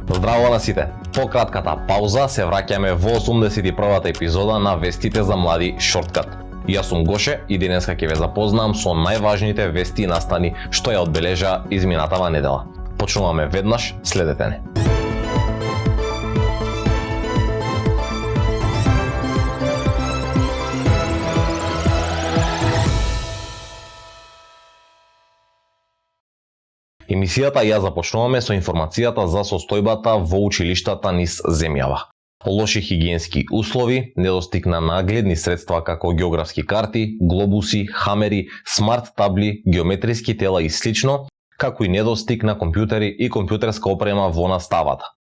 Здраво на сите! По кратката пауза се враќаме во 81-та епизода на Вестите за млади Шорткат. Јас сум Гоше и денеска ќе ве запознам со најважните вести и настани што ја одбележа изминатава недела. Почнуваме веднаш, следете не. Емисијата ја започнуваме со информацијата за состојбата во училиштата низ земјава. Лоши хигиенски услови, недостиг на нагледни средства како географски карти, глобуси, хамери, смарт табли, геометриски тела и слично, како и недостиг на компјутери и компјутерска опрема во наставата.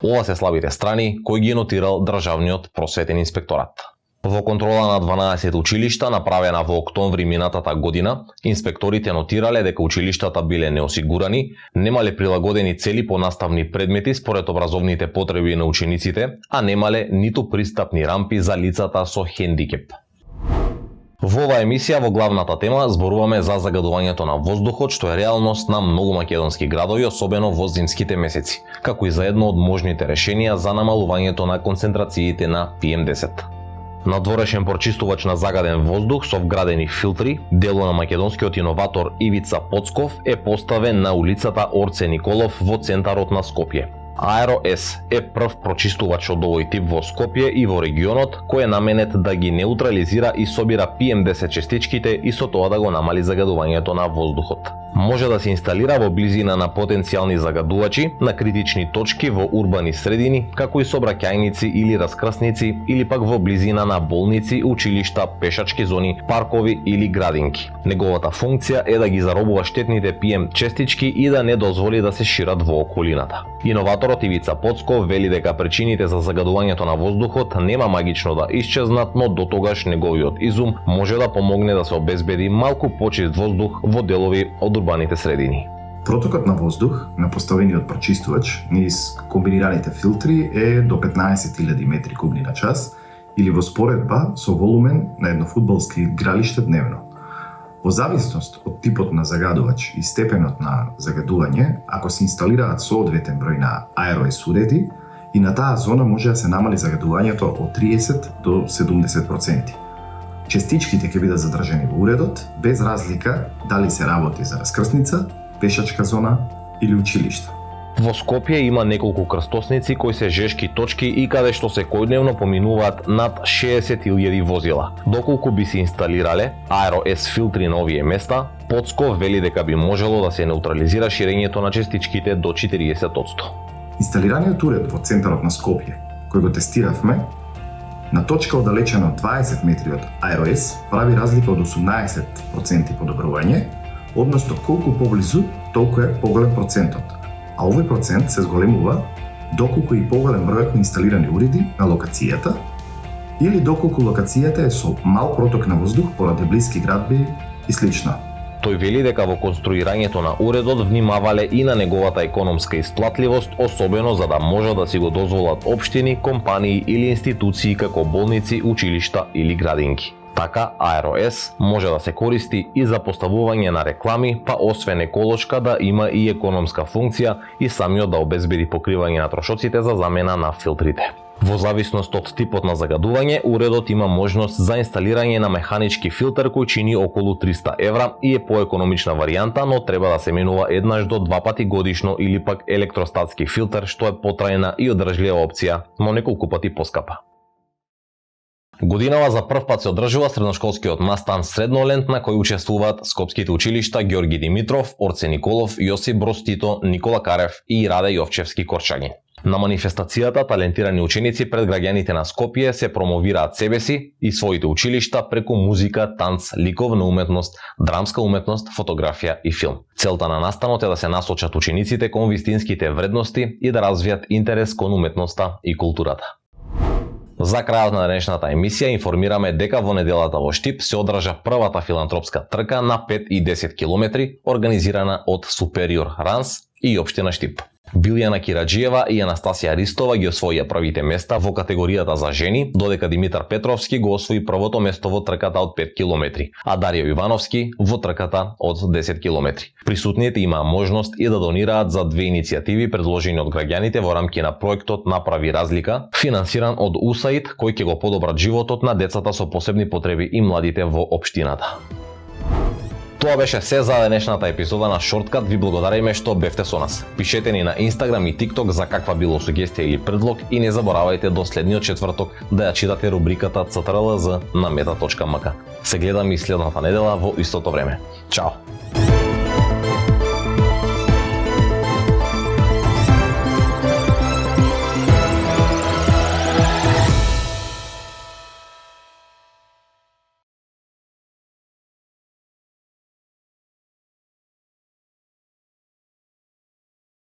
Ова се слабите страни кои ги нотирал Државниот просветен инспекторат. Во контрола на 12 училишта, направена во октомври минатата година, инспекторите нотирале дека училиштата биле неосигурани, немале прилагодени цели по наставни предмети според образовните потреби на учениците, а немале ниту пристапни рампи за лицата со хендикеп. Во оваа емисија во главната тема зборуваме за загадувањето на воздухот, што е реалност на многу македонски градови, особено во зимските месеци, како и за едно од можните решенија за намалувањето на концентрациите на PM10. Надворешен прочистувач на загаден воздух со вградени филтри, дело на македонскиот иноватор Ивица Поцков, е поставен на улицата Орце Николов во центарот на Скопје. Аеро-С е прв прочистувач од овој тип во Скопје и во регионот, кој е наменет да ги неутрализира и собира PM10 частичките и со тоа да го намали загадувањето на воздухот. Може да се инсталира во близина на потенцијални загадувачи, на критични точки во урбани средини, како и сообраќајници или раскрсници, или пак во близина на болници, училишта, пешачки зони, паркови или градинки. Неговата функција е да ги заробува штетните PM честички и да не дозволи да се шират во околината. Иноваторот Ивица Поцков вели дека причините за загадувањето на воздухот нема магично да исчезнат, но дотогаш неговиот изум може да помогне да се обезбеди малку почист воздух во делови од урбаните средини. Протокот на воздух на поставениот прочистувач низ комбинираните филтри е до 15.000 метри кубни на час или во споредба со волумен на едно фудбалски игралиште дневно. Во зависност од типот на загадувач и степенот на загадување, ако се инсталираат соодветен број на аеро-С уреди, и на таа зона може да се намали загадувањето од 30 до 70%. Частичките ќе бидат задржани во уредот, без разлика дали се работи за раскрсница, пешачка зона или училиште. Во Скопје има неколку крстосници кои се жешки точки и каде што секојдневно поминуваат над 60.000 возила. Доколку би се инсталирале аеро-С филтри на овие места, Поцков вели дека би можело да се неутрализира ширењето на частичките до 40%. Инсталираниот уред во центарот на Скопје, кој го тестиравме, на точка оддалечена од 20 метри од аеро-С прави разлика од 18% подобрување, односно колку поблизу, толку е поголем процентот. А овој процент се зголемува доколку и поголем бројот на инсталирани уреди на локацијата или доколку локацијата е со мал проток на воздух поради блиски градби и слично. Тој вели дека во конструирањето на уредот внимавале и на неговата економска исплатливост, особено за да може да си го дозволат општини, компании или институции како болници, училишта или градинки. Така, аеро-С може да се користи и за поставување на реклами, па освен еколошка да има и економска функција и самиот да обезбеди покривање на трошоците за замена на филтрите. Во зависност од типот на загадување, уредот има можност за инсталирање на механички филтер кој чини околу 300 евра и е поекономична варијанта, но треба да се менува еднаш до 2 пати годишно или пак електростатски филтер, што е потрајна и одржлива опција, но неколку пати поскапа. Годинава за прв пат се одржува средношколскиот настан Среднолент на кој учествуваат скопските училишта Георги Димитров, Орце Николов, Јосип Броз Тито, Никола Карев и Раде Јовчевски Корчаги. На манифестацијата талентирани ученици пред граѓаните на Скопје се промовираат себе си и своите училишта преку музика, танц, ликовна уметност, драмска уметност, фотографија и филм. Целта на настанот е да се насочат учениците кон вистинските вредности и да развијат интерес кон уметноста и културата. За крајот на денешната емисија информираме дека во неделата во Штип се одржа првата филантропска трка на 5 и 10 километри, организирана од Супериор Ранс и општина Штип. Билјана Кираџиева и Анастасија Ристова ги освоија првите места во категоријата за жени, додека Димитар Петровски го освои првото место во трката од 5 километри, а Дарио Ивановски во трката од 10 километри. Присутните имаа можност и да донираат за две иницијативи предложени од граѓаните во рамки на проектот Направи разлика, финансиран од USAID, кој ќе го подобрат животот на децата со посебни потреби и младите во општината. Тоа беше се за денешната епизода на Шорткат. Ви благодариме што бевте со нас. Пишете ни на Instagram и TikTok за каква било сугестија или предлог и не заборавајте до следниот четврток да ја читате рубриката CTRLZ на meta.mk. Се гледаме и следната недела во истото време. Чао!